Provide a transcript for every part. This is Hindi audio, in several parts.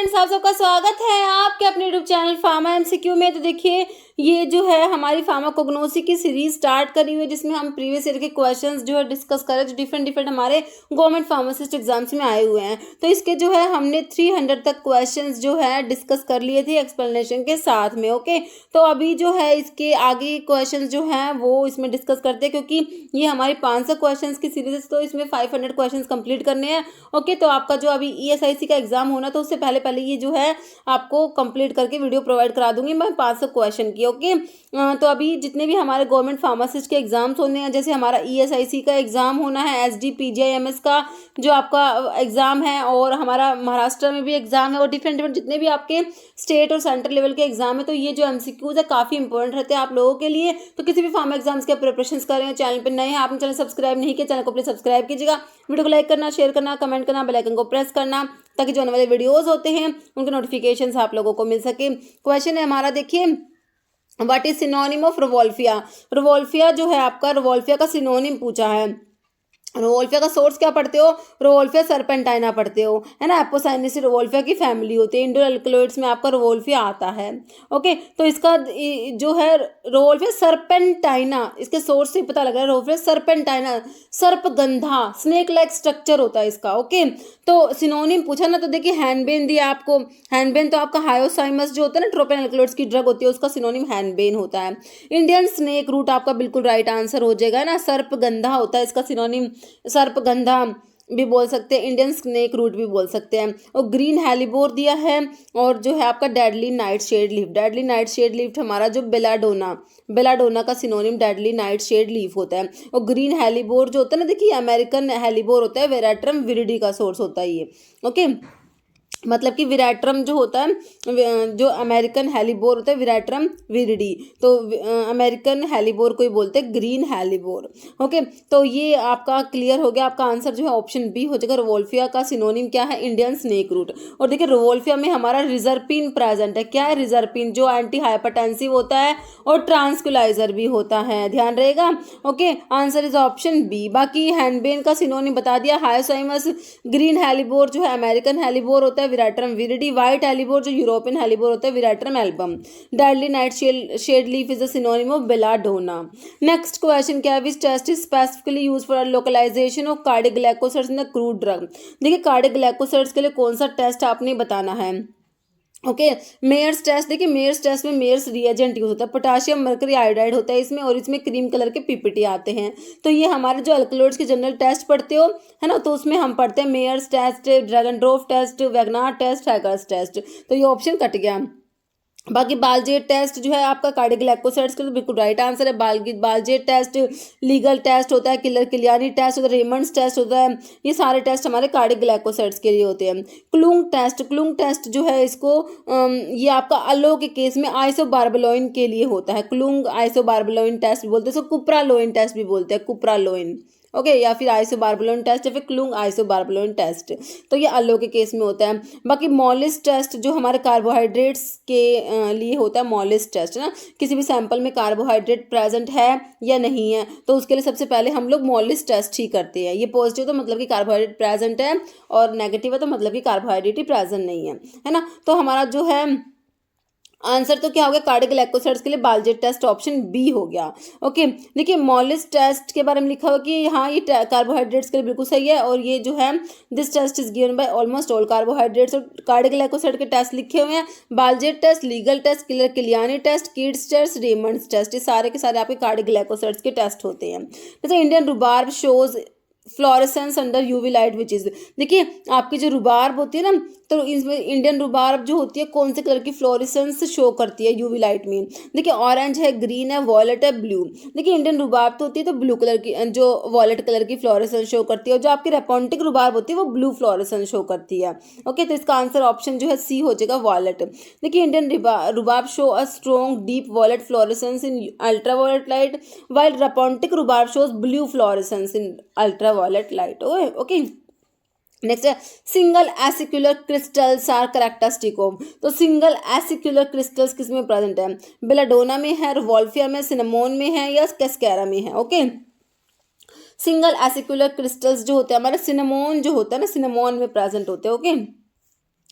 फ्रेंड्स, आप सबका स्वागत है आपके अपने यूट्यूब चैनल फार्मा एमसीक्यू में। तो देखिए, ये जो है हमारी फार्माकोग्नोसी की सीरीज स्टार्ट करी हुई है, जिसमें हम प्रीवियस ईयर के क्वेश्चंस जो है डिस्कस करें, जो डिफरेंट हमारे गवर्नमेंट फार्मासिस्ट एग्जाम्स में आए हुए हैं। तो इसके जो है हमने 300 तक क्वेश्चंस जो है डिस्कस कर लिए थे एक्सप्लेनेशन के साथ में। ओके, तो अभी जो है इसके आगे क्वेश्चन जो हैं वो इसमें डिस्कस करते हैं, क्योंकि ये हमारी 500 क्वेश्चन की सीरीज है, तो इसमें 500 क्वेश्चन कंप्लीट करने हैं। ओके, तो आपका जो अभी ईएसआईसी का एग्जाम होना, तो उससे पहले ये जो है आपको कंप्लीट करके वीडियो प्रोवाइड करा दूंगी मैं 500 क्वेश्चन की। ओके, तो अभी जितने भी हमारे गवर्नमेंट फार्मासिस्ट के एग्जाम्स होने हैं, जैसे हमारा ईएसआईसी का एग्जाम होना है, एसडीपीजीआईएमएस का जो आपका एग्जाम है, और हमारा महाराष्ट्र में भी एग्जाम है, और डिफरेंट जितने भी आपके स्टेट और सेंट्रल लेवल के एग्जाम है, तो ये जो एमसीक्यूज है काफी इंपॉर्टेंट रहते हैं आप लोगों के लिए। तो किसी भी फार्मा एग्जाम्स के प्रिपरेशन कर रहे हैं, चैनल पर नए हैं, आपने चैनल सब्सक्राइब नहीं किया, चैनल को प्लीज सब्सक्राइब कीजिएगा, वीडियो को लाइक करना, शेयर करना, कमेंट करना, बेल आइकन को प्रेस करना, ताकि जो आने वाले वीडियोस होते हैं उनके नोटिफिकेशंस आप लोगों को मिल सके। क्वेश्चन है हमारा, देखिए, व्हाट इज सिनोनिम ऑफ रिवोल्फिया। रिवोल्फिया जो है आपका, रिवोल्फिया का सिनोनिम पूछा है। रिवोल्फिया का सोर्स क्या पढ़ते हो? रिवोल्फिया सरपेंटाइना पढ़ते हो, है ना। एपोसाइनेसी रिवोल्फिया की फैमिली होती है, इंडो एल्कलॉइड्स में आपका रिवोल्फिया आता है। ओके, तो इसका जो है रिवोल्फिया सरपेंटाइना, इसके सोर्स से पता लग रहा है, रिवोल्फिया सरपेंटाइना, सर्पगंधा, स्नेक लाइक स्ट्रक्चर होता है इसका। ओके, तो सिनोनिम पूछा ना, तो देखिए हैंडबेन दिया आपको। हैंडबेन तो आपका हायोसाइमस जो होता है ना, ट्रोपेन एल्कलॉइड्स की ड्रग होती है, उसका सिनोनिम हैंडबेन होता है। इंडियन स्नेक रूट आपका बिल्कुल राइट आंसर हो जाएगा ना, सर्पगंधा होता है इसका सिनोनिम, सर्पगंधा भी बोल सकते हैं, इंडियन स्नेक रूट भी बोल सकते हैं। और ग्रीन हेलिबोर दिया है, और जो है आपका deadly nightshade leaf, deadly nightshade leaf हमारा जो बेलाडोना, बेलाडोना का synonym deadly nightshade leaf होता है। और ग्रीन हेलिबोर जो होता है ना, देखिए अमेरिकन हेलिबोर होता है, वेराट्रम विरिडी का सोर्स होता है ये। ओके, मतलब कि विराट्रम जो होता है, जो अमेरिकन हेलिबोर होता है विराट्रम विरिडी, तो अमेरिकन हेलिबोर को ही बोलते हैं ग्रीन हेलिबोर। ओके, तो ये आपका क्लियर हो गया, आपका आंसर जो है ऑप्शन बी हो जाएगा। रिवोल्फिया का सिनोनिम क्या है? Indian snake root. और देखिए रिवोल्फिया में हमारा रिजर्पिन प्रेजेंट है। क्या है रिजर्पिन? जो एंटी हाइपरटेंसिव होता है और ट्रांसक्युलाइजर भी होता है, ध्यान रहेगा। Okay, answer is option B. बाकी हैंडबेन का सिनोनिम बता दिया, हायोसाइमस। ग्रीन हेलिबोर जो है अमेरिकन हेलिबोर होता है, विराट्रम विरिडी। व्हाइट हेलिबोर जो यूरोपियन हेलिबोर होता है, veratrum album. Deadly nightshade leaf is a synonym of belladonna. Next question क्या है? Which test is specifically use for localization of cardioglycosides in the crude drug. देखिए कार्डियोग्लाइकोसाइड्स के लिए कौन सा टेस्ट आपने बताना है। Okay, Mayer's test. देखिए मेयर्स टेस्ट में मेयर्स रिएजेंट यूज होता है, पोटाशियम मर्करी आयोडाइड होता है इसमें, और इसमें क्रीम कलर के पीपीटी आते हैं। तो ये हमारे जो अल्कलॉइड्स के जनरल टेस्ट पढ़ते हो, है ना, तो उसमें हम पढ़ते हैं Mayer's test, Dragendorff test, Wagner test, Hager's test. तो ये ऑप्शन कट गया। बाकी बालजेट टेस्ट जो है आपका कार्डियोग्लाइकोसाइड्स के लिए बिल्कुल राइट आंसर है। बालजेट टेस्ट, लीगल टेस्ट होता है, किलर किलियानी टेस्ट होता है, रेमंड्स टेस्ट होता है। ये सारे टेस्ट हमारे कार्डियोग्लाइकोसाइड्स के लिए होते हैं। क्लूंग टेस्ट जो है इसको ये आपका अलो के केस में आइसोबार्बलोइन के लिए होता है। क्लूंग आइसोबार्बलोइन टेस्ट भी बोलते हैं, इसको कुप्रालोइन टेस्ट भी बोलते हैं, कुप्रालोइन। ओके, या फिर आइसोबार्बलोइन टेस्ट, या फिर क्लूंग आइसोबार्बलोइन टेस्ट, तो ये अलो के केस में होता है। बाकी मॉलिस टेस्ट जो हमारे कार्बोहाइड्रेट्स के लिए होता है, मॉलिस टेस्ट ना, किसी भी सैंपल में कार्बोहाइड्रेट प्रेजेंट है या नहीं है, तो उसके लिए सबसे पहले हम लोग मॉलिस टेस्ट ही करते हैं। ये पॉजिटिव तो मतलब कि कार्बोहाइड्रेट प्रेजेंट है, और नेगेटिव है तो मतलब कि कार्बोहाइड्रेट ही प्रेजेंट नहीं है ना। तो हमारा जो है आंसर तो क्या हो गया? कार्डियोग्लाइकोसाइड्स के लिए बालजेट टेस्ट ऑप्शन बी हो गया। ओके, देखिए मॉलिस टेस्ट के बारे में लिखा हुआ कि हाँ ये कार्बोहाइड्रेट्स के लिए बिल्कुल सही है, और ये जो है this test is given by almost all carbohydrates. और कार्डियोग्लाइकोसाइड के टेस्ट लिखे हुए हैं, Baljet test, Legal test, Keller किलियानी test, Kedde's test, Raymond's test, ये सारे के सारे आपके कार्डियोग्लाइकोसाइड्स के टेस्ट होते हैं। जैसे Indian rhubarb shows fluorescence under UV light which is. देखिए आपकी जो रुबार्ब होती है ना, तो इसमें इंडियन रुबार्ब जो होती है कौन से कलर की फ्लोरेसेंस शो करती है यूवी लाइट में? देखिए ऑरेंज है, ग्रीन है, वॉयलेट है, ब्लू। देखिए इंडियन रुबार्ब तो होती है तो ब्लू कलर की, जो वॉयलेट कलर की फ्लोरेसेंस शो करती है, और जो आपकी रेपोंटिक रुबार्ब होती है वो ब्लू फ्लोरेसेंस शो करती है। ओके, तो इसका आंसर ऑप्शन जो है सी हो जाएगा, वॉयलेट। देखिए Indian rhubarb show a strong deep violet fluorescence in ultraviolet light, while rhapontic rhubarb shows blue fluorescence in ultraviolet light. Okay, next है single acicular crystals are characteristic of. तो सिंगल एसिक्युलर क्रिस्टल्स किस में प्रेजेंट है? बेलाडोना में है, रिवोल्फिया में, सिनेमोन में है, या कैस्केरा में है। ओके, सिंगल एसिक्युलर क्रिस्टल्स जो होते हैं हमारे सिनेमोन जो होता है ना, सिनेमोन में प्रेजेंट होते हैं। ओके,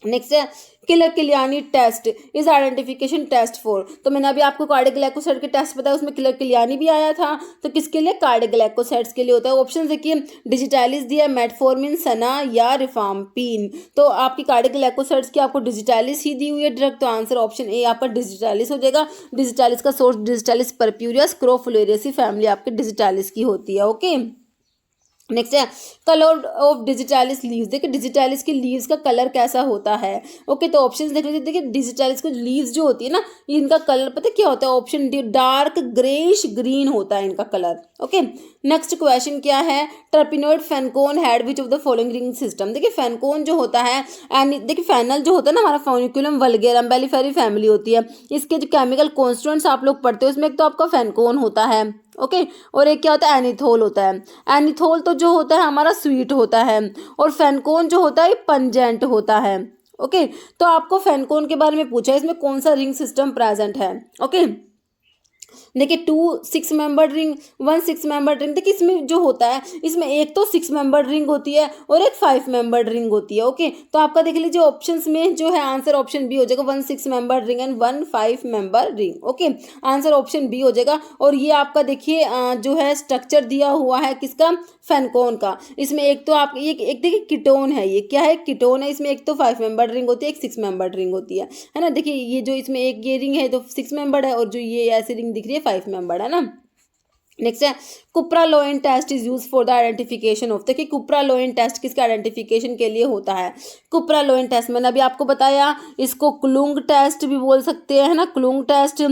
नेक्स्ट है Keller किलियानी test is identification test for. तो मैंने अभी आपको कार्डियोग्लाइकोसाइड के टेस्ट बताया, उसमें किलर किलियानी भी आया था। तो किसके लिए? कार्डियोग्लाइकोसाइड्स के लिए होता है। ऑप्शन देखिए, डिजिटैलिस दिया है, मेटफॉर्मिन, सना या रिफाम्पिन। तो आपकी कार्डियोग्लाइकोसाइड्स की आपको डिजिटैलिस ही दी हुई है ड्रग, तो आंसर ऑप्शन ए आपका डिजिटैलिस हो जाएगा। डिजिटैलिस का सोर्स डिजिटैलिस परप्यूरिया स्क्रोफुलेरियसी फैमिली आपके डिजिटैलिस की होती है। ओके, नेक्स्ट है कलर ऑफ डिजिटैलिस लीव्स। देखिए डिजिटैलिस की लीव्स का कलर कैसा होता है। ओके, तो ऑप्शंस देख लीजिए। देखिए डिजिटैलिस की लीव्स जो होती है ना, इनका कलर पता है क्या होता है? Option D dark greyish green होता है इनका कलर। ओके, नेक्स्ट क्वेश्चन क्या है? Terpenoid fenchone had which of the following ring system. देखिए फेनकोन जो होता है, एंड देखिए फेनल जो होता है ना हमारा, फोनिकुलम वल्गेरम बेलिफेरी फैमिली होती है। इसके जो केमिकल कॉन्स्टिट्यूएंट्स आप लोग पढ़ते हो, उसमें एक तो आपका फेनकोन होता है। ओके, और एक क्या होता है? एनिथोल होता है। एनिथोल तो जो होता है हमारा स्वीट होता है, और फेनकोन जो होता है पंजेंट होता है। ओके, तो आपको फेनकोन के बारे में पूछा है, इसमें कौन सा रिंग सिस्टम प्रेजेंट है। ओके, देखिए 2 6 मेंबर्ड रिंग, 1 6 मेंबर्ड रिंग। देखिए इसमें जो होता है, इसमें एक तो 6 मेंबर्ड रिंग होती है और एक 5 मेंबर्ड रिंग होती है। ओके, तो आपका देख लीजिए ऑप्शंस में जो है आंसर ऑप्शन बी हो जाएगा, 1 6 membered ring and 1 5 member ring. Okay, answer option B हो जाएगा। और ये आपका देखिए जो है स्ट्रक्चर दिया हुआ है किसका? फेनकोन का। इसमें एक तो आप एक देखिए कीटोन है, ये क्या है? कीटोन है। इसमें एक तो 5 मेंबर्ड रिंग होती है, एक 6 मेंबर्ड रिंग होती है ना। देखिए ये जो इसमें एक ये रिंग है तो 6 मेंबर्ड है, और जो ये ऐसी रिंग दिख रही है 5 मेंबर्ड है ना। नेक्स्ट है cupraloin test is use for the identification of. देखिए कुप्रालोइन टेस्ट किसके आइडेंटिफिकेशन के लिए होता है? कुप्रालोइन टेस्ट मैंने अभी आपको बताया, इसको क्लुंग टेस्ट भी बोल सकते हैं, है ना, क्लुंग टेस्ट,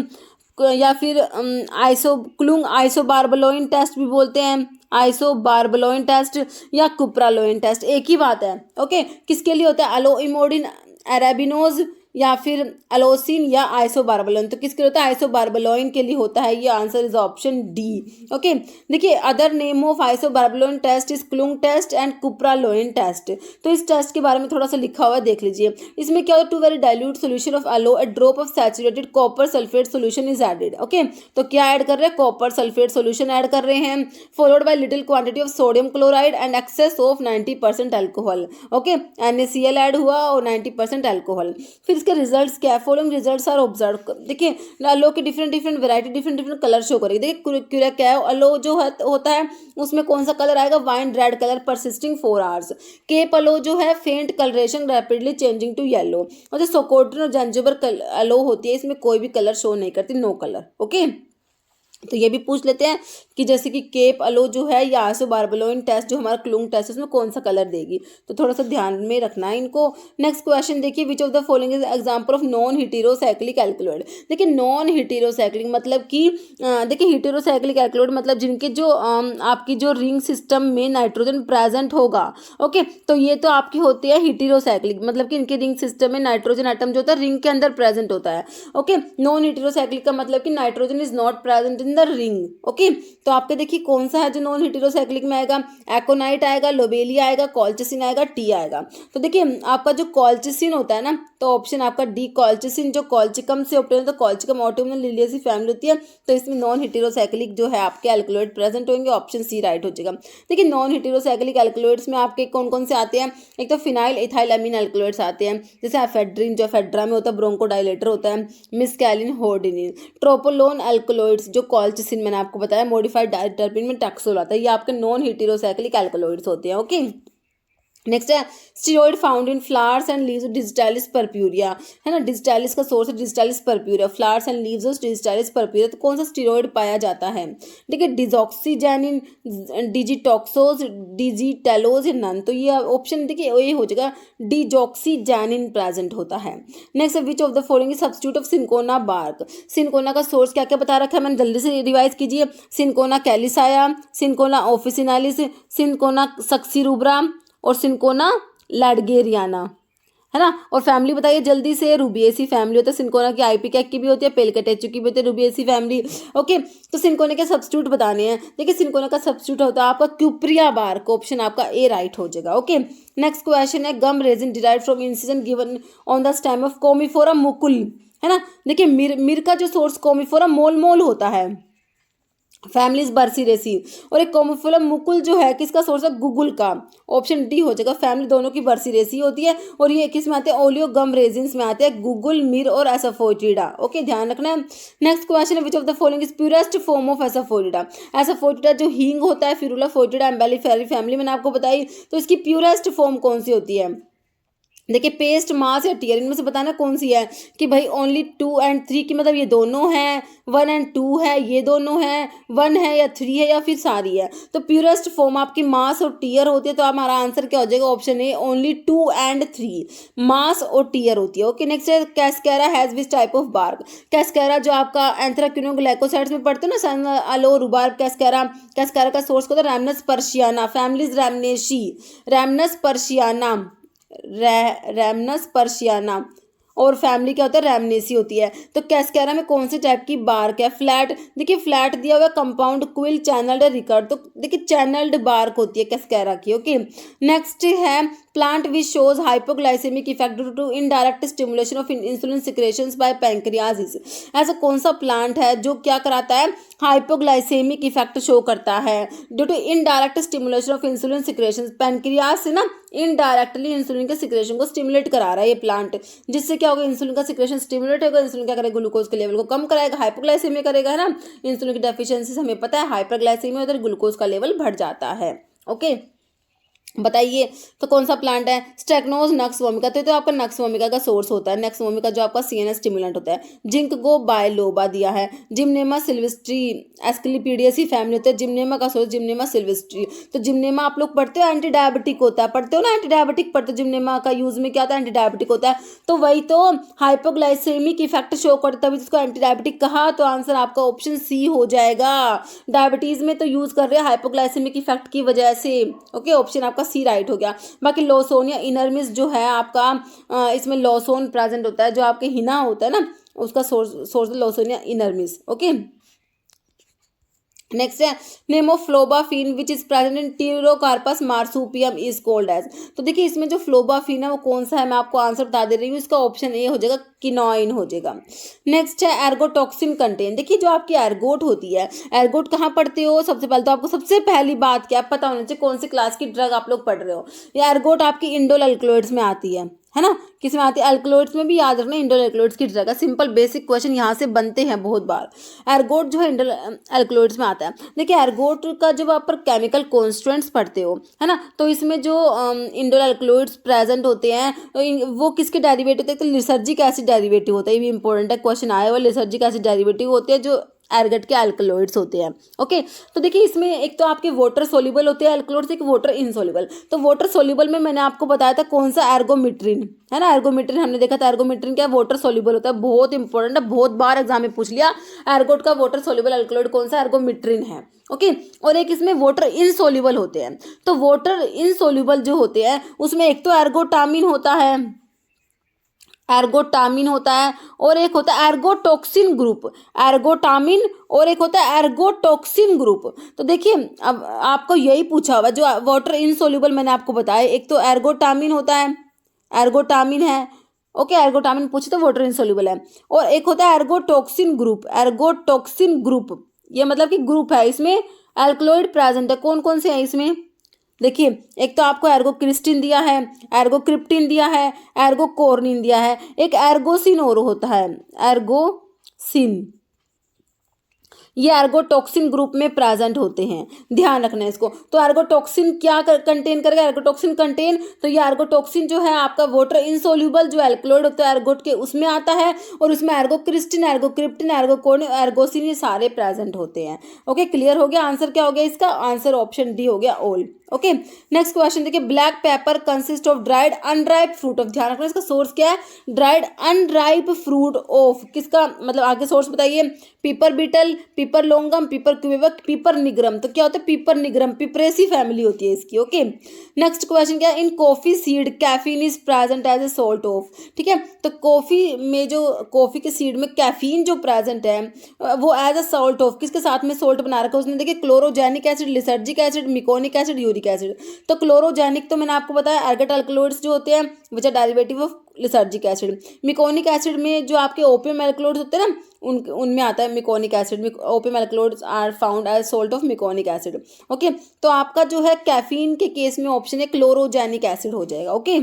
या फिर क्लुंग आइसोबार्बलोइन टेस्ट भी बोलते हैं, आइसोबार्बलोइन टेस्ट या कुप्रालोइन टेस्ट, एक ही बात है। ओके, किसके लिए होता है? अलोइमोडिन, अरेबिनोज या फिर एलोसिन या आइसोबार्बलोइन। तो किसके लिए होता है? आइसोबार्बलोइन के लिए होता है। ये answer is option D. Okay, देखिए other name of isobarbaloin test is Klunge test and cupraloin test. तो इस टेस्ट के बारे में थोड़ा सा लिखा हुआ है, देख लीजिए। इसमें क्या होता है? 2 very dilute solution of aloe, a drop of saturated copper sulphate solution is added. Okay, तो क्या ऐड कर रहे हैं? कॉपर सल्फेट सोल्यूशन ऐड कर रहे हैं, followed by little quantity of sodium chloride and excess of 90% alcohol. Okay, NaCl add हुआ और 90% अल्कोहल। फिर इसके रिजल्ट्स क्या है? Following results are observe. देखिए अलो की different different variety, different different colour show करेगी। देखिए क्या है? अलो जो होता है उसमें कौन सा कलर आएगा? Wine red colour, persisting 4 hours. Cape aloe जो है faint colouration, rapidly changing to yellow. और जो सोकोट्रिन और जंजिबर अलो होती है, इसमें कोई भी कलर शो नहीं करती, नो कलर। ओके, तो ये भी पूछ लेते हैं कि जैसे कि केप अलो जो है या आइसोबार्बलोइन टेस्ट जो हमारा क्लुंग टेस्ट है, उसमें कौन सा कलर देगी, तो थोड़ा सा ध्यान में रखना है इनको। नेक्स्ट क्वेश्चन देखिए, which of the following is example of non heterocyclic alkaloid. देखिए नॉन हीटेरोसाइक्लिक मतलब कि देखिए हीटेरोसाइक्लिक एल्कलॉइड मतलब जिनके जो आपकी जो रिंग सिस्टम में नाइट्रोजन प्रेजेंट होगा। ओके, तो ये तो आपकी होती है हीटेरोसाइक्लिक, मतलब कि इनके रिंग सिस्टम में नाइट्रोजन एटम जो होता है रिंग के अंदर प्रेजेंट होता है। ओके, नॉन हीटेरोसाइक्लिक का मतलब कि nitrogen is not present in the ring. Okay, तो आपके देखिए कौन सा है जो नॉन हेटेरोसाइक्लिक में आएगा? एकोनाइट आएगा, लोबेलिया आएगा, कॉल्चिसिन आएगा, टी आएगा। तो देखिए आपका जो कॉल्चिसिन होता है ना, तो ऑप्शन आपका डी कॉल्चिसिन, जो कॉल्चिकम से ऑप्टेन होता है, कॉल्चिकम ऑटोमोन लिलियेसी फैमिली होती है, तो इसमें नॉन हेटेरोसाइक्लिक जो है आपके एल्कलॉइड प्रेजेंट होंगे, ऑप्शन सी राइट हो जाएगा। देखिए नॉन हेटेरोसाइक्लिक एल्कलॉइड्स में आपके कौन कौन से आते हैं? एक तो फिनाइल इथाइल अमीन एल्कलॉइड्स आते हैं, जैसे एफेड्रिन जो एफेड्रा में होता है, ब्रोंकोडाइलेटर होता है, मिस्कैलिन, होर्डिनिन। ट्रोपोलोन एल्कलॉइड्स जो कॉल्चिसिन मैंने आपको बताया, मॉडिफाइड डाइटरपिन में टैक्सोल आता है, ये आपके नॉन हेटेरोसाइक्लिक एल्कलॉइड्स होते हैं। ओके, नेक्स्ट है steroid found in flowers and leaves digitalis purpurea, है ना। डिजिटालिस का सोर्स है digitalis purpurea, flowers and leaves of digitalis purpurea. तो कौन सा स्टीरॉइड पाया जाता है? देखिए डिजॉक्सीजैनिन, डिजिटॉक्सोज, डिजिटेलोज या नन। तो ये ऑप्शन देखिए ये हो जाएगा डिजॉक्सीजैनिन प्रेजेंट होता है। नेक्स्ट है which of the following is substitute of cinchona bark. Cinchona का सोर्स क्या क्या बता रखा है मैंने, जल्दी से रिवाइज कीजिए। सिंकोना कैलिसाया, सिंकोना ऑफिसिनालिस, सिंकोना सक्सीरुब्रा और सिंकोना लैडगेरियाना, है ना। और फैमिली बताइए जल्दी से। रूबिएसी फैमिली होता है, सिंकोना की आइपिकैक की भी होती है, पेलकटेचु की भी होती है, रूबिएसी फैमिली। ओके, तो सिंकोना के सब्स्टिट्यूट बताने हैं। देखिए सिंकोना का सब्स्टिट्यूट होता है आपका क्यूप्रिया बार्क, ऑप्शन आपका ए राइट हो जाएगा। ओके, नेक्स्ट क्वेश्चन है gum resin derived from incision given on the stem of commiphora mukul, है ना। देखिए मिर का जो सोर्स कोमिफोरा मोल होता है, फैमिलीज बर्सीरेसी। और एक कॉमोफिलम मुकुल जो है किसका सोर्स है, गुगुल का। ऑप्शन डी हो जाएगा, फैमिली दोनों की बर्सीरेसी होती है और ये किस में आते हैं, ओलियो गम रेजिन्स में आते हैं, गुगुल, मिर और एसाफोइटिडा। ओके, ध्यान रखना है। नेक्स्ट क्वेश्चन है, which of the following is purest form of asafoetida. Asafoetida जो हींग होता है, फिरुला फोइटिडा एम्बेलिफेरी फैमिली मैंने आपको बताई, तो इसकी प्यूरेस्ट फॉर्म कौन सी होती है। देखिए पेस्ट, मास या टीयर, इनमें से बताना कौन सी है कि भाई ओनली 2 एंड 3 की मतलब ये दोनों हैं, 1 एंड 2 है, ये दोनों हैं, 1 है या 3 है या फिर सारी है। तो प्यूरेस्ट फॉर्म आपकी मास और टीयर होती है, तो हमारा आंसर क्या हो जाएगा, ऑप्शन ए ओनली 2 एंड 3, मास और टीयर होती है। ओके, नेक्स्ट है cascara has which type of bark. Cascara जो आपका एंथ्राक्विनोग्लाइकोसाइड्स में पढ़ते हो ना, senna aloe rhubarb cascara. Cascara का सोर्स होता है रैमनस पर्शियाना, फैमिलीज रैमनेशी, रैमनस पर्शियाना, रैमनस पर्शियाना, और फैमिली क्या होता है, रैमनेसी होती है। तो कैस्केरा में कौन से टाइप की बार्क है, फ्लैट। देखिए फ्लैट दिया हुआ है, कंपाउंड, क्विल, चैनल्ड, रिकर्ड, तो देखिए चैनल्ड बार्क होती है कैस्केरा की। ओके, नेक्स्ट है plant which shows hypoglycaemic effect due to indirect stimulation of insulin secretions by pancreas. ऐसा कौन सा प्लांट है जो क्या कराता है, हाइपोग्लाइसेमिक इफेक्ट शो करता है due to indirect stimulation of insulin secretions. Pancreas से ना इनडायरेक्टली इंसुलिन के सिक्रेशन को स्टिमुलेट करा रहा है ये प्लांट, जिससे क्या होगा, इंसुलिन का सिक्रेशन स्टिमुलेट होगा, इंसुलिन क्या करेगा, ग्लूकोज के लेवल को कम कराएगा, हाइपोग्लाइसेमिया करेगा, है ना। इंसुलिन की डेफिशिएंसी से हमें पता है हाइपरग्लाइसेमिया होता है, ग्लूकोज का लेवल बढ़ जाता है। ओके, बताइए तो कौन सा प्लांट है, स्टेक्नोज नक्स वोमिका। तो आपका नक्स वोमिका का सोर्स होता है, नक्स वोमिका जो आपका सीएनएस स्टिमुलेंट होता है। जिंकगो बायलोबा दिया है, जिम्नेमा सिल्वेस्ट्री, एस्क्लिपीडियसी फैमिली होता है, जिम्नेमा का सोर्स जिम्नेमा सिल्वेस्ट्री। तो जिम्नेमा आप लोग पढ़ते हो एंटी डायबिटिक होता है, पढ़ते हो ना, एंटी डायबिटिक पढ़ते हो, जिम्नेमा का यूज में क्या होता है, एंटी डायबिटिक होता है। तो वही तो हाइपोग्लाइसेमिक इफेक्ट शो करता है, तभी इसको एंटी डायबिटिक कहा। तो आंसर आपका ऑप्शन सी हो जाएगा, डायबिटीज में तो यूज कर रहे हैं हाइपोग्लाइसेमिक इफेक्ट की वजह से। ओके, ऑप्शन आपका सी राइट हो गया। बाकी लोसोनिया इनरमिस जो है आपका, इसमें लोसोन प्रेजेंट होता है, जो आपके हिना होता है ना, उसका source lawsonia inermis. Okay, next है name of phlobaphene which is present in pterocarpus marsupium is called as. तो देखिए इसमें जो फ्लोबाफिन है वो कौन सा है, मैं आपको आंसर बता दे रही हूँ, इसका ऑप्शन ए हो जाएगा, किनोइन हो जाएगा। नेक्स्ट है एर्गोटॉक्सिन कंटेन। देखिए जो आपकी एर्गोट होती है, एर्गोट कहाँ पढ़ते हो, सबसे पहले तो आपको सबसे पहली बात क्या पता होना चाहिए, कौन सी क्लास की ड्रग आप लोग पढ़ रहे हो। ये एर्गोट आपकी इंडोल अल्कलॉइड्स में आती है ना, किस में आती है, अल्कलॉइड्स में भी। याद रखना इंडोल अल्कलॉइड्स की ड्रग है, सिंपल बेसिक क्वेश्चन यहाँ से बनते हैं बहुत बार। एर्गोट जो है इंडोल अल्कलॉइड्स में आता है। देखिए एर्गोट का जब आप पर केमिकल कॉन्स्टिट्यूएंट्स पढ़ते हो, है ना, तो इसमें जो इंडोल अल्कलॉइड्स प्रेजेंट होते हैं वो किसके डेरिवेटिव होते हैं, तो लिसर्जिक एसिड डेरिवेटिव होता है। ये भी इंपॉर्टेंट है, क्वेश्चन आया हुआ, लिसर्जिक एसिड डेरिवेटिव होते हैं जो एर्गट के अल्कलॉइड्स होते हैं। ओके, तो देखिए इसमें एक तो आपके वाटर सोल्यूबल होते हैं अल्कलॉइड्स, एक वाटर इनसोल्यूबल। तो वाटर सोल्यूबल में मैंने आपको बताया था कौन सा, एर्गोमिट्रिन, है ना। एर्गोमिट्रिन हमने देखा था, एर्गोमिट्रिन क्या वाटर सोल्यूबल होता है, बहुत इंपॉर्टेंट है, बहुत बार एग्जाम में पूछ लिया। एर्गोट का वाटर सोल्यूबल अल्कलॉइड कौन सा, एर्गोमिट्रिन है। ओके, और एक इसमें वाटर इनसोल्यूबल होते हैं। तो वाटर इनसोल्यूबल जो होते हैं उसमें एक तो एर्गोटामिन होता है, एर्गोटामिन होता है, और एक होता है एर्गोटॉक्सिन ग्रुप, एर्गोटामिन, और एक होता है एर्गोटॉक्सिन ग्रुप। तो देखिए अब आपको यही पूछा हुआ, जो वाटर इनसोल्यूबल मैंने आपको बताया, एक तो एर्गोटामिन होता है, एर्गोटामिन है। ओके, एर्गोटामिन पूछे तो वाटर इनसोल्यूबल है, और एक होता है एर्गोटॉक्सिन ग्रुप, एर्गोटॉक्सिन ग्रुप, ये मतलब कि ग्रुप है, इसमें एल्कलॉइड प्रेजेंट है। कौन कौन से हैं इसमें, देखिए एक तो आपको एर्गोक्रिस्टिन दिया है, एर्गोक्रिप्टिन दिया है, एर्गोकोर्निन दिया है, एक एर्गोसिन और होता है, एर्गोसिन। ये एर्गोटॉक्सिन ग्रुप में प्रेजेंट होते हैं, ध्यान रखना है इसको। तो एर्गोटॉक्सिन क्या कंटेन करेगा, एर्गोटॉक्सिन कंटेन, तो ये एर्गोटॉक्सिन जो है आपका वाटर इनसोल्यूबल जो एल्कलॉइड होता है एर्गोट के, उसमें आता है, और उसमें एर्गोक्रिस्टिन, एर्गोक्रिप्टिन, एर्गोकोर्निन, एर्गोसिन, ये सारे प्रेजेंट होते हैं। ओके, क्लियर हो गया। आंसर क्या हो गया इसका, आंसर ऑप्शन डी हो गया, ऑल। ओके, नेक्स्ट क्वेश्चन देखिए, black pepper consist of dried unripe fruit of. ध्यान रखना इसका सोर्स क्या है, ड्राइड अनराइप फ्रूट ऑफ, किसका मतलब आगे सोर्स बताइए, पीपर बीटल, पीपर लोंगम, पीपर क्यूबेक, पीपर निग्रम। तो क्या होता है, पीपर निग्रम, पिपरेसी फैमिली होती है इसकी। ओके, नेक्स्ट क्वेश्चन क्या है, in coffee seed caffeine is present as a salt of. ठीक है, तो कॉफी में जो कॉफी के सीड में कैफीन जो प्रेजेंट है वो एज अ सॉल्ट ऑफ, किसके साथ में सॉल्ट बना रखा है उसने, देखिए chlorogenic acid, lysergic acid, meconic acid, uric acid. तो क्लोरोजेनिक तो मैंने आपको बताया एर्गट अल्कलॉइड्स जो होते हैं which are derivative of lysergic acid. Meconic acid में जो आपके ओपियम एल्कलॉइड्स होते हैं ना, उनमें आता है meconic acid. Opium alkaloids are found as salt of meconic acid. Okay, तो आपका जो है कैफीन के केस में ऑप्शन है क्लोरोजेनिक एसिड हो जाएगा। ओके,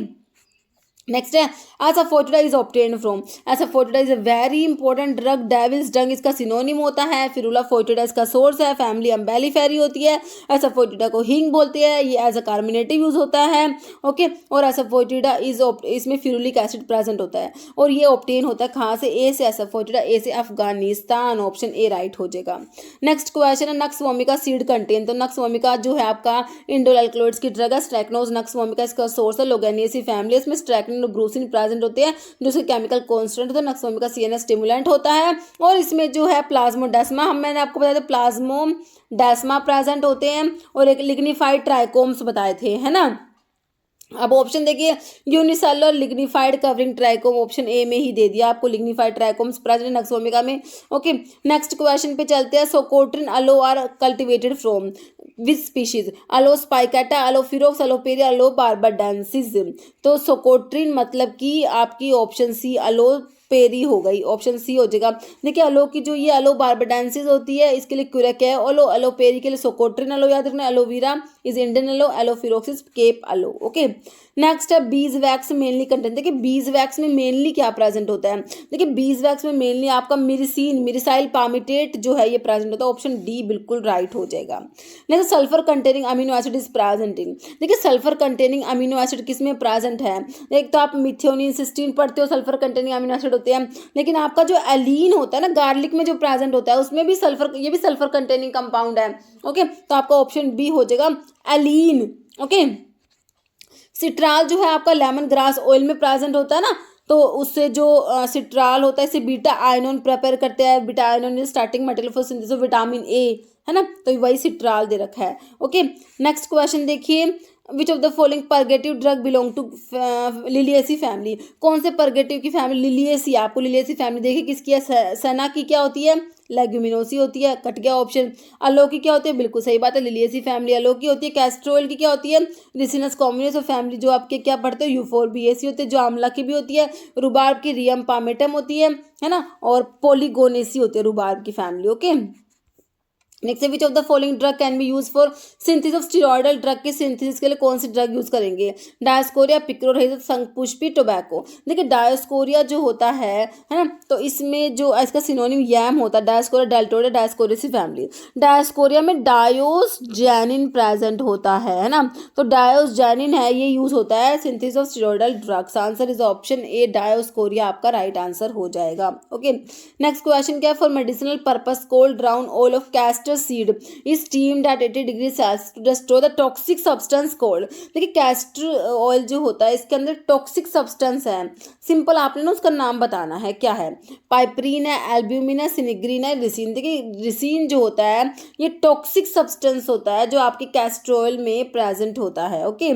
नेक्स्ट है asafoetida is obtained from. Asafoetida is a very important drug. Devil's dung इसका सिनोनिम होता है। फिरुला फोर्टिडा इसका सोर्स है। फैमिली अम्बेलिफेरी होती है। एसाफोटिडा को हिंग बोलते हैं। ये एज अ कार्बोनेटिव यूज होता है। ओके, और एसाफोटिडा इसमें फिरुलिक एसिड प्रेजेंट होता है और ये ऑब्टेन होता है कहाँ से? ए से एसाफोटिडा, ए से अफगानिस्तान। ऑप्शन ए राइट हो जाएगा। नेक्स्ट क्वेश्चन है नक्स वोमिका सीड कंटेन। तो नक्स वोमिका जो है आपका इंडोल एल्कलॉइड्स की ड्रग है। स्ट्रैक्नोज नक्स वोमिका इसका सोर्स है। लोगेनिएसी फैमिली, इसमें स्ट्रैक्नोज ब्रूसिन प्रेजेंट होते हैं जो उसके केमिकल कांस्टेंट होता है। नक्स वोमिका सीएनएस स्टिमुलेंट होता है और इसमें जो है प्लाज्मोडेस्मा, मैंने आपको बताया था प्लाज्मोडेस्मा प्रेजेंट होते हैं और एक लिग्निफाइड ट्राइकोम्स बताए थे, है ना। अब ऑप्शन देखिए, unicellular lignified covering trichome, option A में ही दे दिया आपको lignified trichomes present nux vomica में। ओके, नेक्स्ट क्वेश्चन पे चलते हैं। Socotrine aloe are cultivated from which species? Aloe spicata, aloe ferox, aloe perryi, aloe barbadensis. तो सोकोट्रिन मतलब कि आपकी ऑप्शन सी अलो पेरी हो गई, ऑप्शन सी हो जाएगा। देखिए अलो की जो ये अलो बार्बाडेंसिस होती है इसके लिए क्यूरेक है अलो, अलोपेरी के लिए सोकोट्रिन अलो याद रखना। Aloe vera is Indian aloe, aloe ferox is Cape aloe. Okay, next है बीज वैक्स मेनली कंटेंट। देखिए बीज वैक्स में मेनली क्या प्रेजेंट होता है? देखिए बीज वैक्स में मेनली आपका मिरिसिन, मिरिसाइल पामिटेट जो है ये प्रेजेंट होता है। ऑप्शन डी बिल्कुल राइट हो जाएगा। Next sulphur containing amino acid is presenting. देखिए सल्फर कंटेनिंग अमीनो एसिड किस में प्रेजेंट है? एक तो आप मिथियोनिन, सिस्टीन पढ़ते हो, सल्फर कंटेनिंग अमीनो एसिड होते हैं। लेकिन आपका जो एलीन होता है ना, गार्लिक में जो प्रेजेंट होता है उसमें भी सल्फर, ये भी सल्फर कंटेनिंग कंपाउंड है। ओके, तो आपका ऑप्शन बी हो जाएगा एलीन। ओके, सिट्राल जो है आपका लेमन ग्रास ऑयल में प्रेजेंट होता है ना, तो उससे जो सिट्राल होता है इसे बीटा आयनोन प्रिपेयर करते हैं। Beta ionone is starting material for synthesis of vitamin A, है ना, तो वही सिट्राल दे रखा है। ओके, नेक्स्ट क्वेश्चन देखिए, which of the following purgative drug belong to Liliaceae family? कौन से परगेटिव की फैमिली? लिलिएसी, आपको लिलिएसी फैमिली देखिए किसकी है? सना की क्या होती है? लेग्यूमिनोसी होती है, कट गया ऑप्शन। अलो की क्या होती है? बिल्कुल सही बात है, लिलिएसी फैमिली अलो की होती है। कैस्ट्रोल की क्या होती है? रिसिनस कॉम्बिनेस ऑफ फैमिली, जो आपके क्या पढ़ते हो यूफोरबिएसी होते हैं। जो आंवला की भी होती है। रुबार्ब की रियम पामेटम होती है ना, और पोलीगोनेसी होती है रुबार्ब की family. Okay, next, which of the following drug can be use for synthesis of steroidal drug के सिंथेसिस के लिए कौन सी ड्रग यूज करेंगे? Dioscorea, picrorhiza, shankhpushpi, tobacco. देखिए डायोस्कोरिया जो होता है ना, तो इसमें जो इसका सिनोनिम यैम होता है। Dioscorea deltoidea, dioscoreaceae family. Dioscorea में डायोसजैनिन प्रेजेंट होता है ना, तो डायोसजैनिन है ये यूज होता है synthesis of steroidal drugs. Answer is option A Dioscorea आपका राइट आंसर हो जाएगा। ओके, नेक्स्ट क्वेश्चन क्या है? For medicinal purpose cold brown oil of castor seed is steamed at 80 degree Celsius to destroy the toxic substance called। देखिए कैस्टर ऑयल जो होता है इसके अंदर टॉक्सिक सब्सटेंस है। सिंपल आपने ना उसका नाम बताना है, क्या है? पाइपरीन है, एल्ब्यूमिन है, सिनिग्रीन है, रिसिन। देखिए रिसिन जो होता है ये टॉक्सिक सब्सटेंस होता है जो आपके कैस्टर ऑयल में प्रेजेंट होता है। ओके,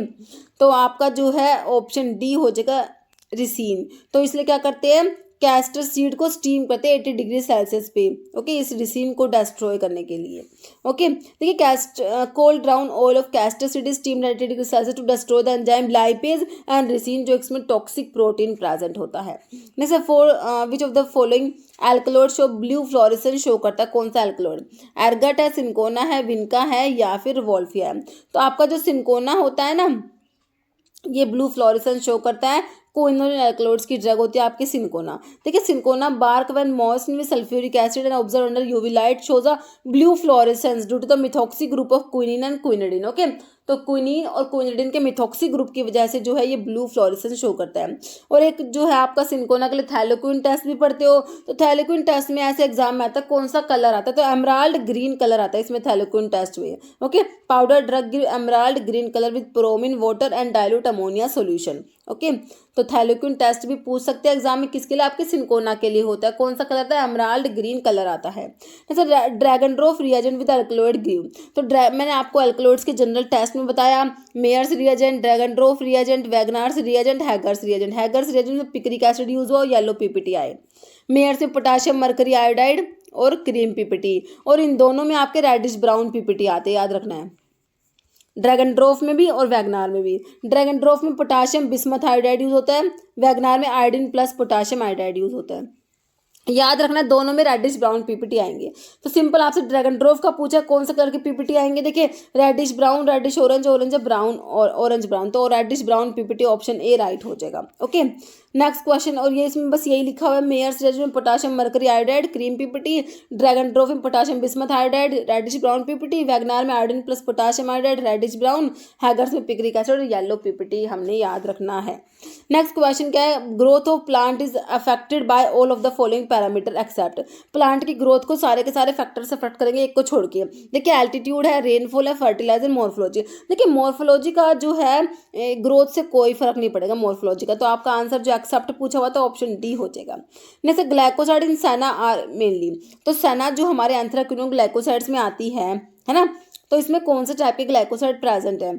तो आपका जो है ऑप्शन डी हो जाएगा रिसिन। तो इसलिए क्या करते हैं? कैस्टर सीड को स्टीम करते हैं 80 डिग्री सेल्सियस पे। ओके, इस रिसिन को डिस्ट्रॉय करने के लिए। ओके, देखिए cold brown oil of castor seed steam 80 degree Celsius to destroy the enzyme lipase and ricin, जो इसमें टॉक्सिक प्रोटीन प्रेजेंट होता है। Next, for which of the following alkaloid show blue fluorescence show करता है? कौन सा एल्कलॉइड? एर्गट है, सिंकोना है, विनका है, या फिर वोल्फिया है? तो आपका जो सिंकोना होता है ना ये ब्लू फ्लोरेसेंस शो करता है। कोइनोलिन एल्कलॉइड्स की ड्रग होती है आपकी सिंकोना। देखिए cinchona bark when moistened with sulphuric acid and observe under UV light shows a blue fluorescence due to the methoxy group of quinine and quinidine. Okay, तो क्विनिन और क्विनिडिन के मिथॉक्सी ग्रुप की वजह से जो है ये ब्लू फ्लोरेसेंस शो करता है। और एक जो है आपका सिंकोना के लिए थैलेक्विन टेस्ट भी पढ़ते हो, तो थैलेक्विन टेस्ट में ऐसे एग्जाम में आता है कौन सा कलर आता है? तो एमराल्ड ग्रीन कलर आता है इसमें थैलेक्विन टेस्ट में। Okay, powder drug give emerald green colour with bromine water and dilute ammonia solution. Okay, तो थैलेक्विन टेस्ट भी पूछ सकते हैं एग्जाम में, किसके लिए? आपके सिंकोना के लिए होता है। कौन सा कलर आता है? एमराल्ड ग्रीन कलर आता है। जैसे Dragendorff reagent with alkaloid give, तो मैंने आपको अल्कलॉइड्स के जनरल टेस्ट में बताया Mayer's reagent, Dragendorff reagent, Wagner's reagent, Hager's reagent. Hager's reagent में पिक्रिक एसिड यूज हो, येलो पीपीटीआई। मेयर्स में पोटाशियम मरकरी आयोडाइड और क्रीम पीपीटी, और इन दोनों में आपके रेडिश ब्राउन पीपीटी आते हैं, याद रखना है। ड्रैगन ड्रॉफ में भी और वैगनार में भी। ड्रैगन ड्रॉफ में पोटाशियम बिस्मथ हाइड्राइड यूज होता है, वैगनार में iodine plus potassium hydride use होता है। याद रखना दोनों में रेडिश ब्राउन पीपीटी आएंगे। तो सिंपल आपसे ड्रैगन ड्रॉफ का पूछा कौन सा कलर के पीपीटी आएंगे, देखिए reddish brown, reddish orange, orange brown और ऑरेंज ब्राउन, तो reddish brown PPT option A right हो जाएगा। ओके नेक्स्ट क्वेश्चन, और ये इसमें बस यही लिखा हुआ है, मेयर्स रेजिन में potassium mercury iodide cream PPT, Dragendorff में potassium bismuth iodide reddish brown PPT, Wagner में iodine plus potassium iodide reddish brown, Hager's में पिक्रिक एसिड येलो पीपीटी हमने याद रखना है। नेक्स्ट क्वेश्चन क्या है, growth of plant is affected by all of the following parameter except. Plant की ग्रोथ को सारे के सारे फैक्टर्स अफेक्ट करेंगे, एक को छोड़ के। देखिए एल्टीट्यूड है, रेनफॉल है, फर्टिलाइजर, मॉर्फोलॉजी। देखिए मॉर्फोलॉजी का जो है ग्रोथ से कोई फर्क नहीं पड़ेगा मॉर्फोलॉजी का, तो आपका आंसर जो एक्सेप्ट पूछा हुआ था ऑप्शन डी हो जाएगा। नेक्स्ट ग्लाइकोसाइड इन सेना आर मेनली, तो सेना जो हमारे एंथ्राक्विनोन ग्लाइकोसाइड्स में आती है ना, तो इसमें कौन से टाइप के ग्लाइकोसाइड प्रेजेंट है,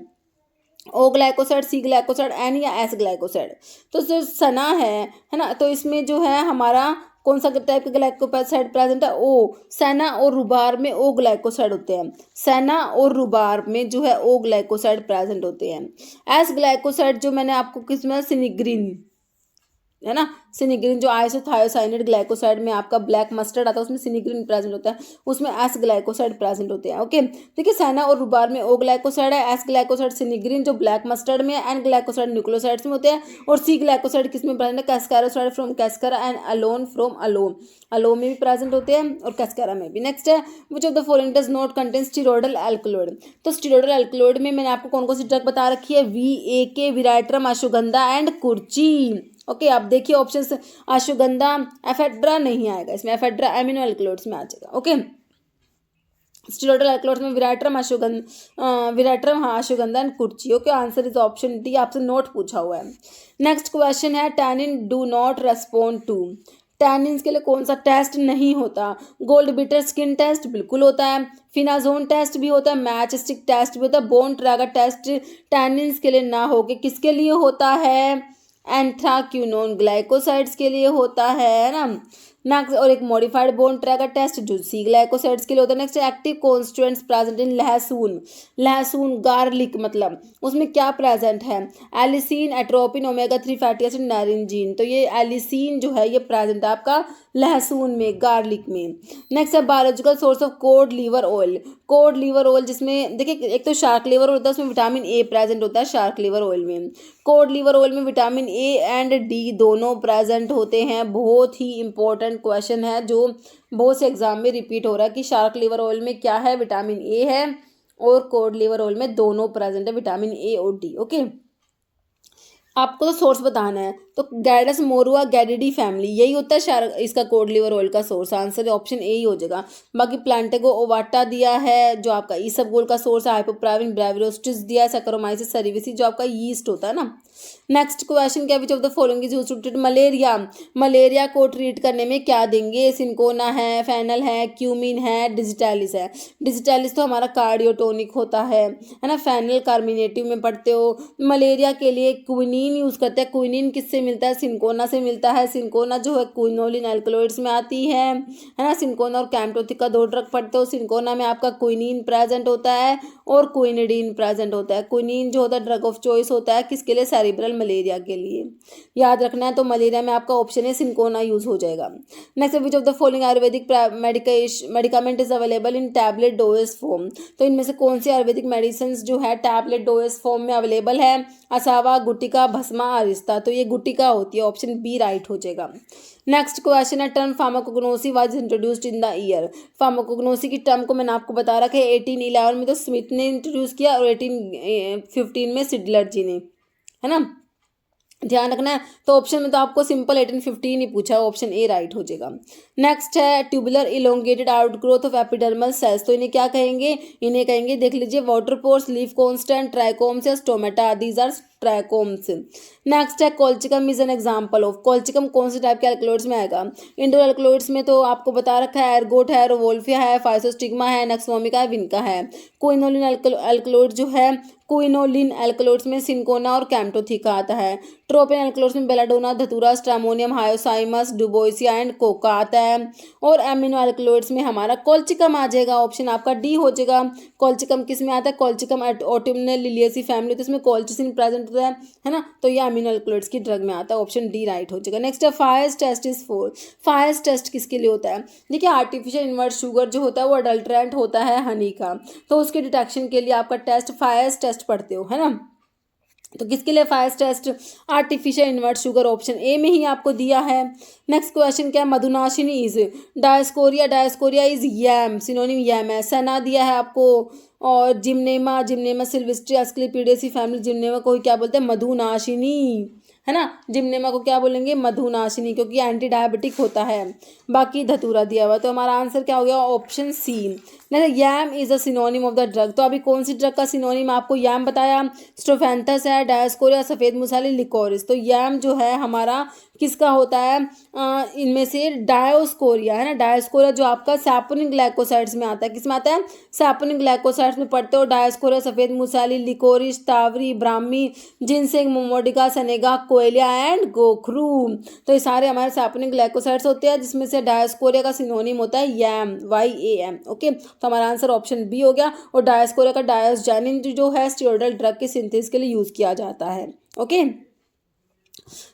ओ ग्लाइकोसाइड, सी ग्लाइकोसाइड, एन या एस ग्लाइकोसाइड। तो जो सना है ना, तो इसमें जो है हमारा कौन सा टाइप के ग्लाइकोसाइड प्रेजेंट है, ओ। सेना और रुबार में ओ ग्लाइकोसाइड होते हैं, सेना और रुबार में जो है ओ ग्लाइकोसाइड प्रेजेंट होते हैं। एस ग्लाइकोसाइड जो मैंने आपको किसमें, सिनिग्रीन है ना, सिनिग्रीन जो आइसोथायोसाइनेट ग्लाइकोसाइड में आपका ब्लैक मस्टर्ड आता है उसमें सिनिग्रीन प्रेजेंट होता है, उसमें एस ग्लाइकोसाइड प्रेजेंट होते हैं। ओके देखिए सेना और रुबार में ओ ग्लाइकोसाइड है, एस ग्लाइकोसाइड सिनिग्रीन जो ब्लैक मस्टर्ड में है, एन ग्लाइकोसाइड न्यूक्लियोसाइड्स में होते हैं, और सी ग्लाइकोसाइड किस में प्रेजेंट है, cascaroside from cascara and aloin from aloin, aloin में भी प्रेजेंट होते हैं और कैस्कारा में भी। नेक्स्ट है which of the following does not contain steroidal alkaloid. तो स्टीरोइडल एल्कलॉइड में मैंने आपको कौन कौन सी ड्रग बता रखी है, VAK, विराइट्रम, ashwagandha and kurchi. Okay आप देखिए ऑप्शंस, अश्वगंधा, एफेड्रा नहीं आएगा इसमें, एफेड्रा एमिनो एल्कलॉइड्स में आ जाएगा। ओके स्टीरोइडल एल्कलॉइड्स में विराइट्रम, विराइट्रम हाँ, ashwagandha and kurchi. Okay answer is option D, आपसे नोट पूछा हुआ है। नेक्स्ट क्वेश्चन है, tannin do not respond to. Tannins के लिए कौन सा टेस्ट नहीं होता, गोल्ड बिटर स्किन टेस्ट बिल्कुल होता है, फिनाजोन टेस्ट भी होता है, मैच स्टिक टेस्ट भी होता है, बोन ट्रैगर टेस्ट टैनिन्स के लिए ना होके किसके लिए होता है, एंथ्राक्विनोन ग्लाइकोसाइड्स के लिए होता है ना। नेक्स्ट और एक मॉडिफाइड बोन ट्रैगर टेस्ट जो सी ग्लाइकोसाइड्स के लिए होता है। Next active constituents present in lahsun, लहसुन गार्लिक मतलब उसमें क्या प्रेजेंट है, allicin, atropine, omega 3 fatty acid, naringin. तो ये एलिसिन जो है ये प्रेजेंट है आपका लहसुन में, गार्लिक में। नेक्स्ट है biological source of cod liver oil, cod liver oil जिसमें देखिए एक तो शार्क लीवर होता है उसमें विटामिन ए प्रेजेंट होता है शार्क लीवर ऑयल में, कोड लीवर ऑयल में विटामिन ए एंड डी दोनों प्रेजेंट होते हैं। बहुत ही इंपॉर्टेंट क्वेश्चन है जो बहुत से एग्जाम में रिपीट हो रहा है कि शार्क लीवर ऑयल में क्या है, विटामिन ए है, और कोड लीवर ऑयल में दोनों प्रेजेंट है, विटामिन ए और डी। ओके आपको तो सोर्स बताना है, तो गैडस मोरुआ गैडिडी फैमिली यही होता है शार्क, इसका कोड लीवर ऑयल का सोर्स, आंसर ऑप्शन ए ही हो जाएगा। बाकी प्लांटेगो ओवाटा दिया है जो आपका ईसबगोल का सोर्स है, हाइपोप्राविन ब्रेविरोस्टिस दिया है, सैक्रोमाइसिस सेरेविसी जो आपका यीस्ट होता है ना। नेक्स्ट क्वेश्चन क्या, which of the following is used to treat malaria, malaria को ट्रीट करने में क्या देंगे, सिंकोना है, फेनल है, क्यूमिन है, डिजिटैलिस है। डिजिटैलिस तो हमारा कार्डियोटोनिक होता है ना, फेनल कार्मिनेटिव में पढ़ते हो। मलेरिया के लिए क्विनीन यूज करते हैं, क्विनीन किससे मिलता है, सिंकोना से मिलता है, सिंकोना जो है क्विनोलिन एल्कलॉइड्स में आती है ना। सिंकोना और कैम्प्टोथिक का दो ड्रग पढ़ते हो, सिंकोना में आपका क्विनीन प्रेजेंट होता है और क्विनिडीन प्रेजेंट होता है। क्विनीन जो होता है ड्रग ऑफ चॉइस होता है किसके लिए, सेरिब्रल मलेरिया के लिए, याद रखना है। तो मलेरिया में आपका ऑप्शन है सिंकोना यूज हो जाएगा। Next which of the following Ayurvedic medicament is available in tablet dose form, तो इनमें से कौन सी आयुर्वेदिक मेडिसिन जो है टैबलेट डोज फॉर्म में अवेलेबल है, असावा, गुटिका, भस्मा, अरिस्ता। तो ये गुटिका होती है, ऑप्शन बी राइट हो जाएगा। नेक्स्ट क्वेश्चन है, term pharmacognosy was introduced in the year. Pharmacognosy की टर्म को मैंने आपको बता रखा है 1811 में तो स्मिथ ने इंट्रोड्यूस किया और 1815 में सिडलर जी ने, है ना, ध्यान रखना है। तो ऑप्शन में तो आपको सिंपल 1815 ही पूछा है, ऑप्शन ए राइट हो जाएगा। नेक्स्ट है tubular elongated outgrowth of epidermal cells, तो इन्हें क्या कहेंगे, इन्हें कहेंगे देख लीजिए water pores, leaf constant, trichomes या stomata, these are trichomes. Next है colchicum is an example of, colchicum कौन से टाइप के एल्कलॉइड्स में आएगा, इंडोर एल्कलॉइड्स में तो आपको बता रखा है एर्गोट है, रोवोल्फिया है, फाइसोस्टिग्मा है, नक्सोमिका है, विनका है। क्विनोलिन एल्कलॉइड जो है क्विनोलिन एल्कलोइड्स में सिंकोना और कैम्टोथिका आता है। ट्रोपिन एल्कलोइड्स में बेलाडोना, धतूरा, स्ट्रामोनियम, हायोसाइमस, डुबोइसिया एंड कोका आता है। और एमिनो एल्कलोइड्स में हमारा कोल्चिकम आ जाएगा, ऑप्शन आपका डी हो जाएगा। कोल्चिकम किस में आता है? कोल्चिकम ऑटोमनल लिलियेसी फैमिली होती है, इसमें कोल्चिसिन प्रेजेंट होता है ना, तो ये एमिनो एल्कलोइड्स की ड्रग में आता है, ऑप्शन डी राइट हो जाएगा। नेक्स्ट है Fiehe's test is for. Fiehe's test किसके लिए होता है? देखिए आर्टिफिशियल इन्वर्ट शुगर जो होता है वो अडल्ट्रेंट होता है हनी का, तो उसके डिटेक्शन के लिए आपका टेस्ट फायर्स टेस्ट पढ़ते हो, है ना। तो किसके लिए Fiehe's test? Artificial invert sugar, option A में ही आपको दिया है। नेक्स्ट क्वेश्चन क्या है? Madhunashini is dioscorea, dioscorea is yam, synonym yam है। सना दिया है आपको, और gymnema, gymnema sylvestre asclepiadaceae family, gymnema को क्या बोलते हैं? मधुनाशिनी, है ना। जिम्नेमा को क्या बोलेंगे? मधुनाशिनी, क्योंकि एंटी डायबिटिक होता है। बाकी धतूरा दिया हुआ, तो हमारा आंसर क्या हो गया? Option C. Yam is a synonym of the drug, तो अभी कौन सी ड्रग का सिनोनिम आपको यैम बताया? स्ट्रोफेंथस है, डायस्कोरिया, सफ़ेद मुसाली, लिकोरिस। तो यैम जो है हमारा किसका होता है? इनमें से डायोस्कोरिया, है ना। डायोस्कोरिया जो आपका सैपोनिक ग्लाइकोसाइड्स में आता है, किस में आता है? सैपोनिक ग्लाइकोसाइड्स में पढ़ते हो। डायोस्कोरिया, सफ़ेद मुसाली, liquorice, Tawari, Brahmi, ginseng, Momordica, सनेगा, कोयलिया एंड गोखरू। तो ये सारे हमारे सैपोनिक ग्लाइकोसाइड्स होते हैं, जिसमें से डायोस्कोरिया का सिनोनिम होता है यैम, YAM। ओके, तो हमारा आंसर ऑप्शन बी हो गया। और डायोस्कोरिया का डायोस्जेनिन जो है स्टीरोइडल ड्रग के सिंथेसिस के लिए यूज किया जाता है। ओके,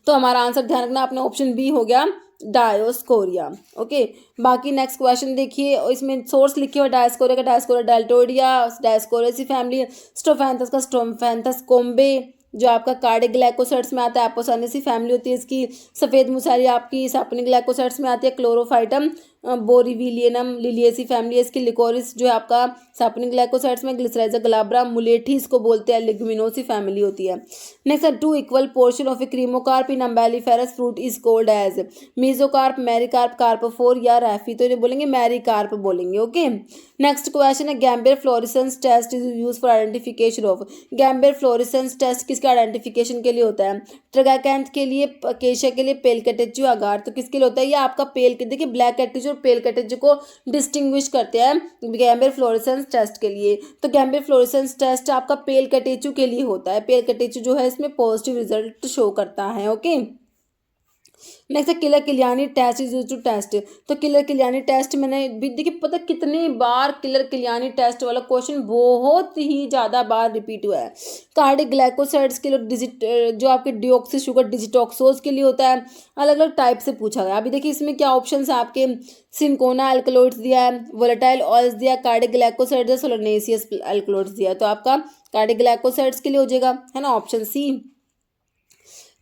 तो हमारा आंसर ध्यान रखना, अपना ऑप्शन बी हो गया डायोस्कोरिया। ओके, बाकी नेक्स्ट क्वेश्चन देखिए, इसमें सोर्स लिखे हुए डायोस्कोरिया का, डायोस्कोरिया डेल्टोइडिया, डायोस्कोरियासी फैमिली, स्ट्रोफेंथस का स्ट्रोफेंथस कोम्बे जो आपका कार्डिक ग्लाइकोसाइड्स में आता है, एपोसानेसी फैमिली होती है इसकी। सफ़ेद मुसारी आपकी सैपोनिक ग्लाइकोसाइड्स में आती है, क्लोरोफाइटम बोरीविलियनम लिलियेसी फैमिली है इसकी। लिकोरिस जो है आपका सैपोनिक ग्लाइकोसाइड्स में, ग्लिसराइजा ग्लाब्रा मुलेठी इसको बोलते हैं, लिग्मिनोसी फैमिली होती है। नेक्स्ट है 2 equal portion of a cremocarp in umbelliferous fruit is called as mesocarp, mericarp, carpophore या रैफी, तो इन्हें बोलेंगे मैरिकार्प बोलेंगे। ओके, नेक्स्ट क्वेश्चन है gambier fluorescence test is use for identification of. Gambier fluorescence test किसके आइडेंटिफिकेशन के लिए होता है? ट्रगाकैंथ के लिए, केशिया के लिए, पेल कैटेचू, अगार। तो किसके लिए होता है? ये आपका पेल, देखिए ब्लैक कैटेचू और पेल कैटेचू को डिस्टिंग्विश करते हैं गैम्बियर फ्लोरेसेंस टेस्ट के लिए। तो गैम्बियर फ्लोरेसेंस टेस्ट आपका पेल कैटेचू के लिए होता है। पेल कैटेचू जो है इसमें पॉजिटिव रिजल्ट शो करता है। ओके, नेक्स्ट है Keller किलियानी test is use to test. तो किलर किलियानी टेस्ट मैंने भी देखिए पता कितनी बार किलर किलियानी टेस्ट वाला क्वेश्चन बहुत ही ज़्यादा बार रिपीट हुआ है। कार्डिक ग्लाइकोसाइड्स के लिए, जो आपके डिऑक्सी शुगर डिजिटॉक्सोज के लिए होता है, अलग अलग टाइप से पूछा गया। अभी देखिए इसमें क्या ऑप्शन है आपके? सिंकोना एल्कलोइड्स दिया है, वोलेटाइल ऑयल्स दिया, कार्डिक ग्लाइकोसाइड्स है, सोलोनेसियस एल्कलोइड्स दिया है। तो आपका कार्डिक ग्लाइकोसाइड्स के लिए हो जाएगा, है ना, ऑप्शन सी।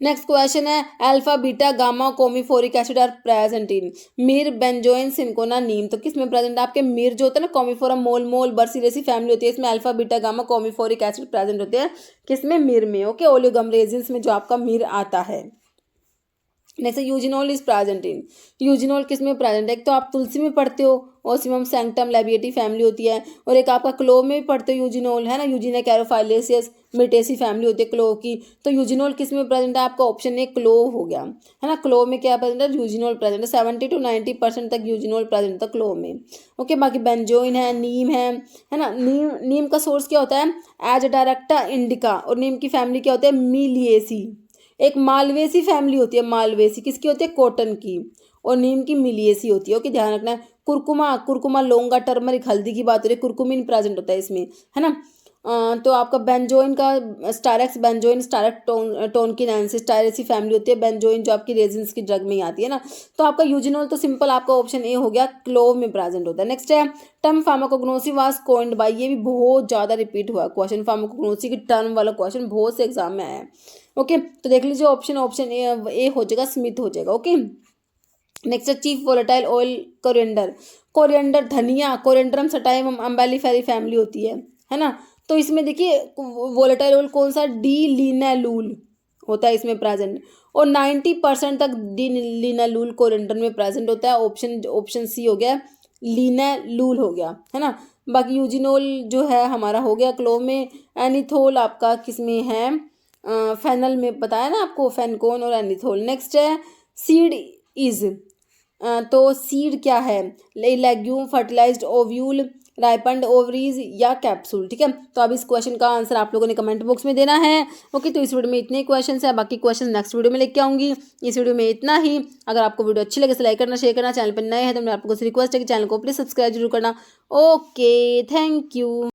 नेक्स्ट क्वेश्चन है alpha beta gamma commiphoric acid are present in myrrh, benzoin, cinchona, नीम। तो किस में प्रेजेंट है? आपके मिर जो होता है ना, कोमिफोरम मोल मोल बर्सिलेसी फैमिली होती है, इसमें alpha beta gamma commiphoric acid present होते हैं, किसमें? मिर में। ओके, ओलिगम रेजिन्स में जो आपका मिर आता है। Next eugenol is present in. Eugenol किस में प्रेजेंट है? एक तो आप तुलसी में पढ़ते हो, ओसिमम सैंक्टम लैबिएटी फैमिली होती है, और एक आपका क्लोव में भी पढ़ते हो यूजिनोल, है ना, यूजिना कैरोफाइलेसियस मिटेसी फैमिली होती है क्लोव की। तो यूजिनोल किस में प्रेजेंट है? आपका ऑप्शन ए क्लोव हो गया, है ना। क्लोव में क्या प्रेजेंट है? यूजिनोल प्रेजेंट है, 70 to 90% तक यूजिनोल प्रेजेंट था क्लोव में। ओके, बाकी बेंजोइन है, नीम है ना। नीम का सोर्स क्या होता है? एज डायरेक्टा इंडिका, और नीम की फैमिली क्या होती है? मिलिएसी। एक मालवेसी फैमिली होती है, मालवेसी किसकी होती है? कॉटन की, और नीम की मिलिएसी होती है। ओके, ध्यान रखना है। कुरकुमा, कुरकुमा लौंगा, टर्मरिक, हल्दी की बात हो रही है, कुरकुमिन प्रेजेंट होता है इसमें, है ना। तो आपका बेंजोइन का स्टारेक्स बेंजोइन, स्टारेक टोनकिनेंसिस, स्टायरेसी फैमिली होती है। बेंजोइन जो आपकी रेजिन्स की ड्रग में ही आती है ना। तो आपका यूजिनोल तो सिंपल आपका ऑप्शन ए हो गया, क्लोव में प्रेजेंट होता है। नेक्स्ट है term pharmacognosy was coined bye. ये भी बहुत ज़्यादा रिपीट हुआ क्वेश्चन, फार्माकोग्नोसी की टर्म वाला क्वेश्चन बहुत से एग्जाम में आया है। ओके, तो देख लीजिए ऑप्शन ए हो जाएगा, स्मिथ हो जाएगा। ओके, नेक्स्ट है chief volatile oil coriander. Coriander धनिया, कोरिएंडरम सटाइवम अम्बेलिफेरी फैमिली होती है ना। तो इसमें देखिए वोलेटाइल ऑयल कौन सा? डी लिनालूल होता है इसमें प्रेजेंट, और 90% तक डी लिनालूल कोरिएंडर में प्रेजेंट होता है। ऑप्शन सी हो गया, लिनालूल हो गया, है ना। बाकी यूजिनोल जो है हमारा हो गया क्लोव में। एनिथोल आपका किस में है? फेनल में बताया ना आपको, फेनकोन और एनिथोल। नेक्स्ट है सीड इज तो सीड क्या है, लेग्यूम, फर्टिलाइज्ड ओव्यूल, राइपन्ड ओवरीज या कैप्सूल। ठीक है, तो अब इस क्वेश्चन का आंसर आप लोगों ने कमेंट बॉक्स में देना है। ओके, तो इस वीडियो में इतने क्वेश्चन है, बाकी क्वेश्चन नेक्स्ट वीडियो में लेके आऊंगी। इस वीडियो में इतना ही। अगर आपको वीडियो अच्छी लगे तो लाइक करना, शेयर करना, चैनल पर नए हैं तो मैं आपको रिक्वेस्ट है कि चैनल को प्लीज सब्सक्राइब जरूर करना। Okay, thank you.